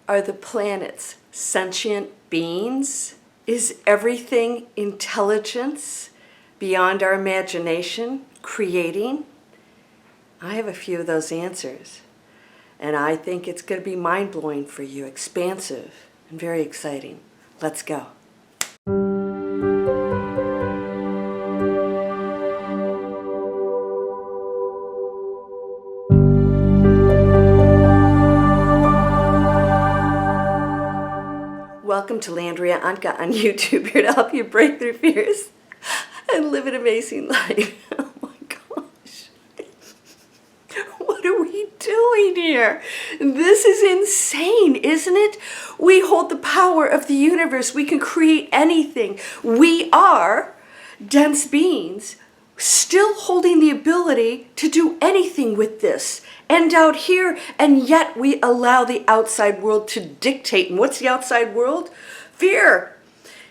Are the planets sentient beings? Is everything intelligence beyond our imagination, creating? I have a few of those answers. And I think it's going to be mind-blowing for you, expansive, and very exciting. Let's go. Welcome to Landria, Onkka on YouTube, here to help you break through fears and live an amazing life. Oh my gosh. What are we doing here? This is insane, isn't it? We hold the power of the universe. We can create anything. We are dense beings, still holding the ability to do anything with this. And out here, and yet we allow the outside world to dictate. And what's the outside world? Fear.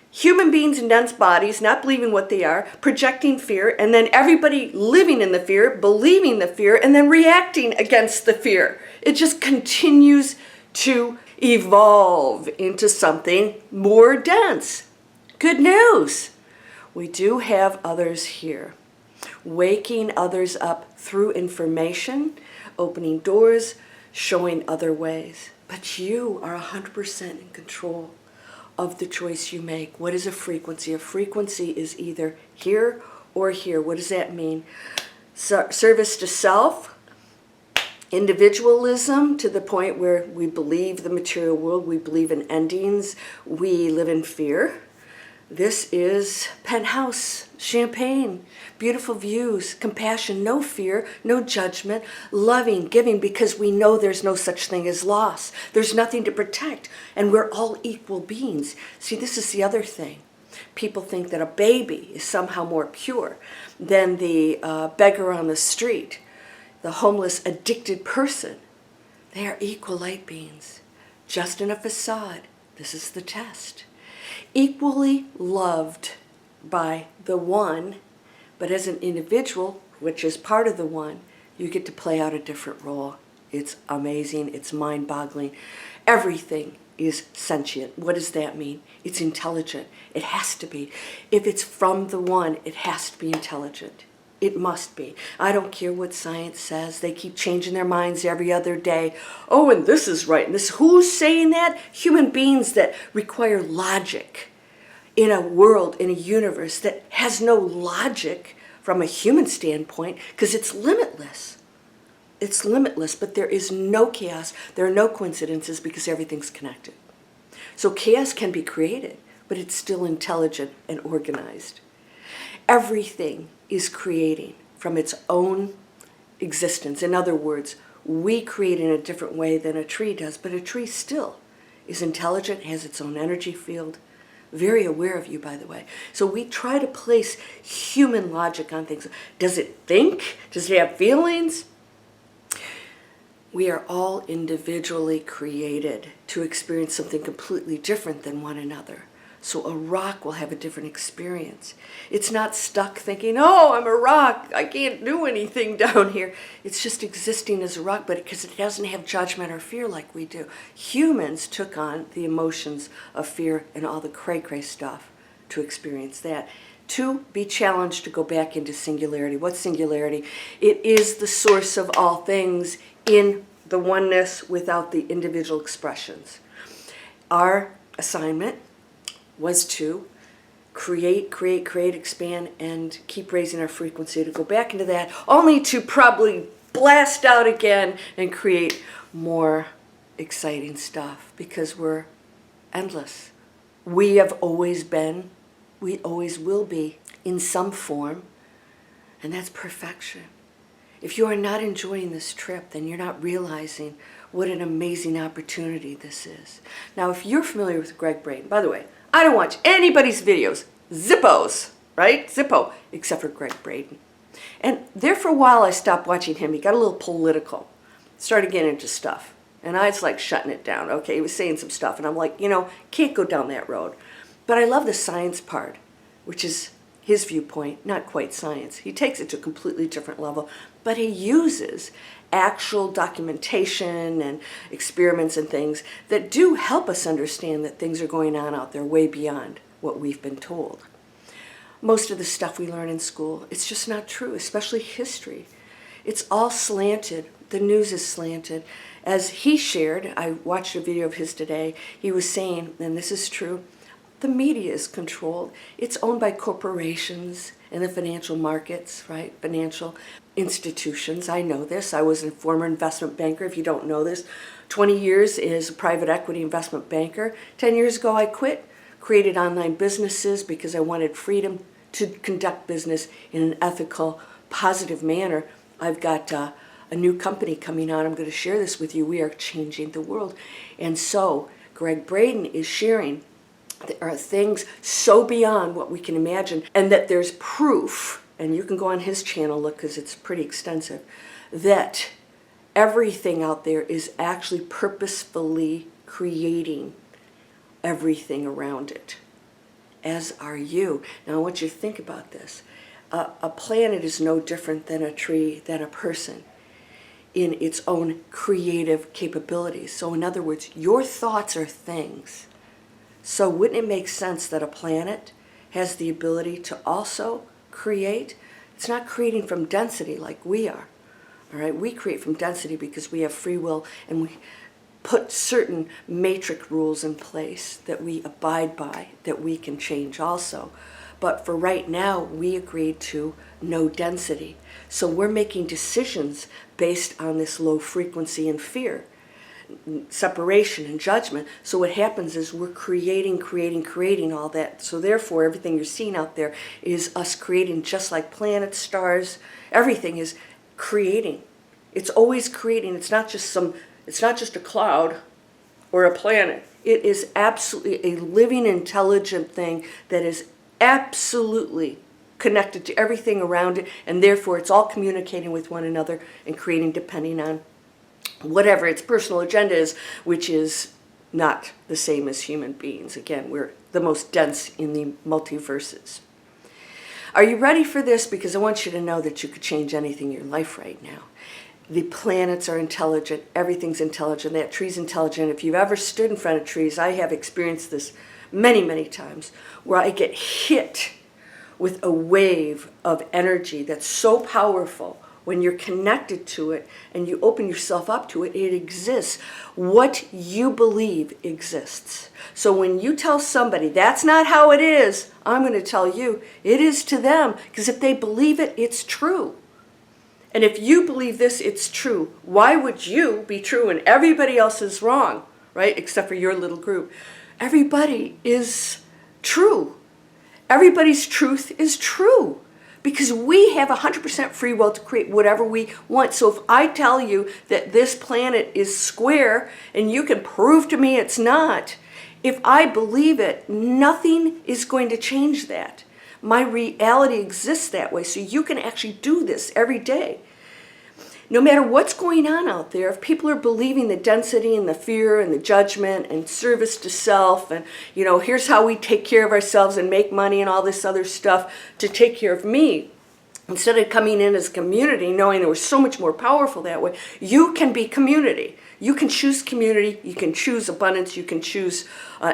Human beings in dense bodies, not believing what they are, projecting fear, and then everybody living in the fear, believing the fear, and then reacting against the fear. It just continues to evolve into something more dense. Good news. We do have others here, waking others up through information, opening doors, showing other ways. But you are 100% in control of the choice you make. What is a frequency? A frequency is either here or here. What does that mean? Service to self, individualism to the point where we believe the material world, we believe in endings, we live in fear. This is penthouse, champagne, beautiful views, compassion, no fear, no judgment, loving, giving, because we know there's no such thing as loss. There's nothing to protect, and we're all equal beings. See, this is the other thing. People think that a baby is somehow more pure than the beggar on the street, the homeless, addicted person. They are equal light beings, just in a facade. This is the test. Equally loved by the one, but as an individual, which is part of the one, you get to play out a different role. It's amazing. It's mind-boggling. Everything is sentient. What does that mean? It's intelligent. It has to be. If it's from the one, it has to be intelligent. It must be. I don't care what science says. They keep changing their minds every other day. Oh, and this is right. And this, who's saying that? Human beings that require logic in a world, in a universe that has no logic from a human standpoint, because it's limitless. It's limitless, but there is no chaos. There are no coincidences because everything's connected. So chaos can be created, but it's still intelligent and organized. Everything is creating from its own existence. In other words, we create in a different way than a tree does, but a tree still is intelligent, has its own energy field, very aware of you, by the way. So we try to place human logic on things. Does it think? Does it have feelings? We are all individually created to experience something completely different than one another. So a rock will have a different experience. It's not stuck thinking, oh, I'm a rock, I can't do anything down here. It's just existing as a rock, but because it doesn't have judgment or fear like we do. Humans took on the emotions of fear and all the cray-cray stuff to experience that. To be challenged to go back into singularity. What's singularity? It is the source of all things in the oneness without the individual expressions. Our assignment was to create, expand, and keep raising our frequency to go back into that, only to probably blast out again and create more exciting stuff, because we're endless. We have always been, we always will be in some form, and that's perfection. If you are not enjoying this trip, then you're not realizing what an amazing opportunity this is. Now, if you're familiar with Greg Braden, by the way, I don't watch anybody's videos, Zippos, right? Zippo, except for Greg Braden. And there for a while I stopped watching him. He got a little political, started getting into stuff. And I was like shutting it down. Okay, he was saying some stuff. And I'm like, you know, can't go down that road. But I love the science part, which is his viewpoint, not quite science. He takes it to a completely different level, but he uses actual documentation and experiments and things that do help us understand that things are going on out there way beyond what we've been told. Most of the stuff we learn in school, it's just not true, especially history. It's all slanted. The news is slanted. As he shared, I watched a video of his today, he was saying, and this is true, the media is controlled. It's owned by corporations and the financial markets, right? Financial institutions. I know this. I was a former investment banker. If you don't know this, 20 years as a private equity investment banker. 10 years ago, I quit, created online businesses because I wanted freedom to conduct business in an ethical, positive manner. I've got a new company coming out. I'm going to share this with you. We are changing the world. And so Greg Braden is sharing there are things so beyond what we can imagine, and that there's proof, and you can go on his channel, look, because it's pretty extensive, that everything out there is actually purposefully creating everything around it, as are you. Now I want you to think about this. A planet is no different than a tree, than a person in its own creative capabilities. So in other words, your thoughts are things. So wouldn't it make sense that a planet has the ability to also create? It's not creating from density like we are. All right, we create from density because we have free will and we put certain matrix rules in place that we abide by, that we can change also. But for right now, we agreed to no density. So we're making decisions based on this low frequency and fear, separation and judgment. So what happens is we're creating all that. So therefore, everything you're seeing out there is us creating, just like planets, stars, everything is creating. It's always creating. It's not just a cloud or a planet. It is absolutely a living, intelligent thing that is absolutely connected to everything around it, and therefore it's all communicating with one another and creating depending on whatever its personal agenda is, which is not the same as human beings. Again, we're the most dense in the multiverses. Are you ready for this? Because I want you to know that you could change anything in your life right now. The planets are intelligent. Everything's intelligent. That tree's intelligent. If you've ever stood in front of trees, I have experienced this many, many times, where I get hit with a wave of energy that's so powerful. When you're connected to it and you open yourself up to it, it exists. What you believe exists. So when you tell somebody that's not how it is, I'm going to tell you it is to them, because if they believe it, it's true. And if you believe this, it's true. Why would you be true and everybody else is wrong, right? Except for your little group. Everybody is true. Everybody's truth is true. Because we have 100% free will to create whatever we want. So if I tell you that this planet is square and you can prove to me it's not, if I believe it, nothing is going to change that. My reality exists that way. So you can actually do this every day. No matter what's going on out there, if people are believing the density and the fear and the judgment and service to self and, here's how we take care of ourselves and make money and all this other stuff to take care of me, instead of coming in as community, knowing that we're so much more powerful that way, you can be community. You can choose community, you can choose abundance, you can choose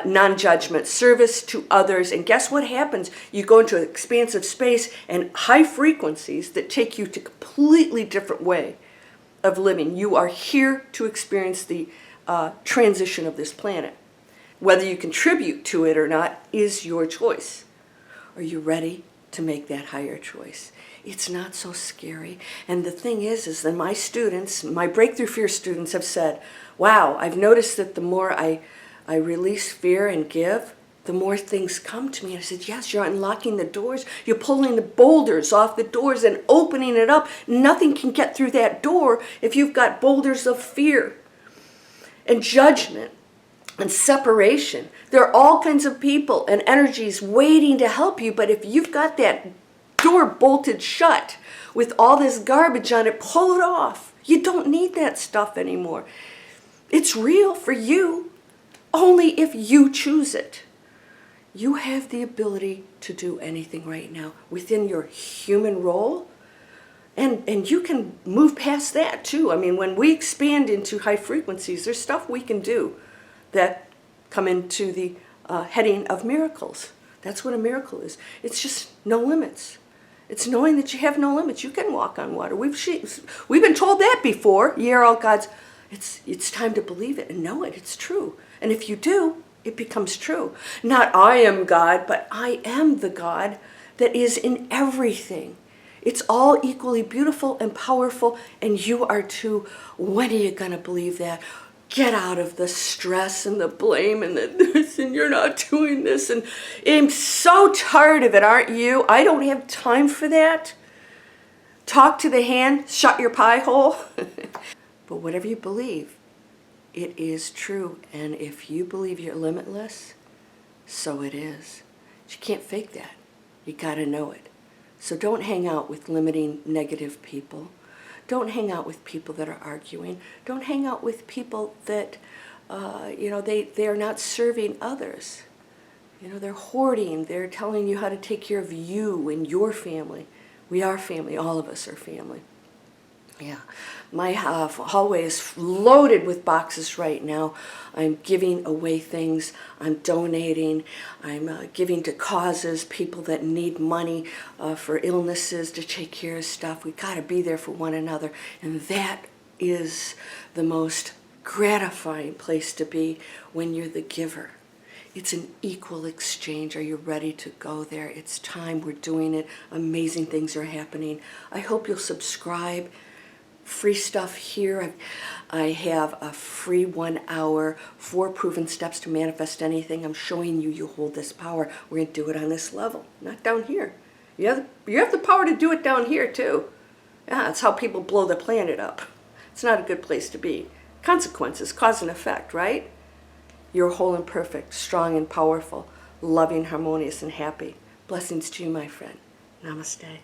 non-judgment, service to others, and guess what happens? You go into an expansive space and high frequencies that take you to a completely different way of living. You are here to experience the transition of this planet. Whether you contribute to it or not is your choice. Are you ready to make that higher choice? It's not so scary. And the thing is that my students, my breakthrough fear students have said, wow, I've noticed that the more I release fear and give, the more things come to me. And I said, yes, you're unlocking the doors. You're pulling the boulders off the doors and opening it up. Nothing can get through that door if you've got boulders of fear and judgment and separation. There are all kinds of people and energies waiting to help you. But if you've got that door bolted shut with all this garbage on it, pull it off. You don't need that stuff anymore. It's real for you only if you choose it. You have the ability to do anything right now within your human role. And you can move past that too. I mean, when we expand into high frequencies, there's stuff we can do that come into the heading of miracles. That's what a miracle is. It's just no limits. It's knowing that you have no limits. You can walk on water. We've been told that before. Ye are all gods. It's time to believe it and know it. It's true. And if you do, it becomes true. Not I am God, but I am the God that is in everything. It's all equally beautiful and powerful, and you are too. When are you going to believe that? Get out of the stress and the blame and the this, and you're not doing this. And I'm so tired of it, aren't you? I don't have time for that. Talk to the hand, shut your pie hole. But whatever you believe, it is true. And if you believe you're limitless, so it is. But you can't fake that. You got to know it. So don't hang out with limiting negative people. Don't hang out with people that are arguing. Don't hang out with people that, they are not serving others. They're hoarding. They're telling you how to take care of you and your family. We are family. All of us are family. Yeah, my hallway is loaded with boxes right now. I'm giving away things. I'm donating. I'm giving to causes, people that need money for illnesses, to take care of stuff. We got to be there for one another. And that is the most gratifying place to be when you're the giver. It's an equal exchange. Are you ready to go there? It's time. We're doing it. Amazing things are happening. I hope you'll subscribe. Free stuff here. I have a free 1 hour, 4 proven steps to manifest anything. I'm showing you you hold this power. We're going to do it on this level, not down here. You have the power to do it down here too. Yeah, it's how people blow the planet up. It's not a good place to be. Consequences, cause and effect, right? You're whole and perfect, strong and powerful, loving, harmonious, and happy. Blessings to you, my friend. Namaste.